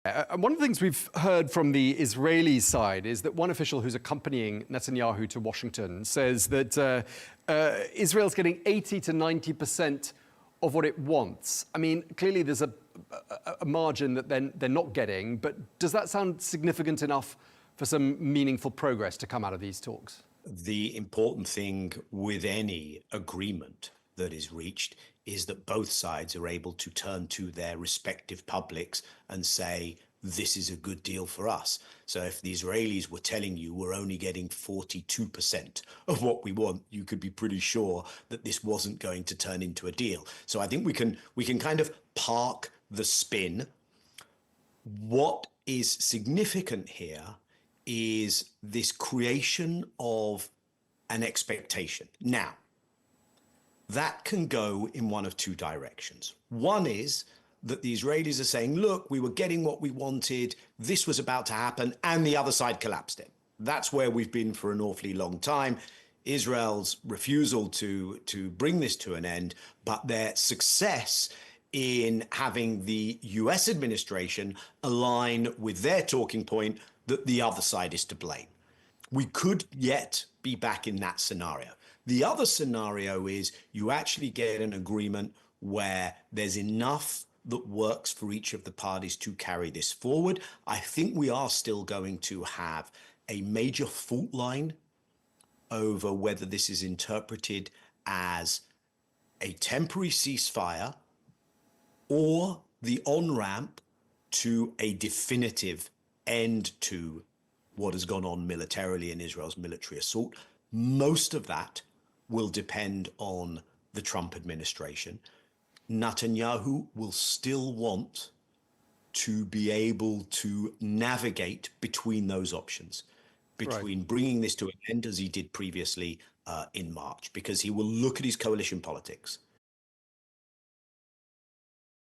And one of the things we've heard from the Israeli side is that one official who's accompanying Netanyahu to Washington says that Israel's getting 80 to 90% of what it wants. I mean, clearly there's a margin that they're not getting, but does that sound significant enough for some meaningful progress to come out of these talks? The important thing with any agreement that is reached is that both sides are able to turn to their respective publics and say, this is a good deal for us. So if the Israelis were telling you we're only getting 42% of what we want, you could be pretty sure that this wasn't going to turn into a deal. So I think we can kind of park the spin. What is significant here is this creation of an expectation. Now, that can go in one of two directions. One is that the Israelis are saying, look, we were getting what we wanted, this was about to happen, and the other side collapsed it. That's where we've been for an awfully long time. Israel's refusal to bring this to an end, but their success in having the US administration align with their talking point that the other side is to blame. We could yet be back in that scenario. The other scenario is you actually get an agreement where there's enough that works for each of the parties to carry this forward. I think we are still going to have a major fault line over whether this is interpreted as a temporary ceasefire or the on-ramp to a definitive end to what has gone on militarily in Israel's military assault. Most of that will depend on the Trump administration. Netanyahu will still want to be able to navigate between those options, between bringing this to an end as he did previously in March, because he will look at his coalition politics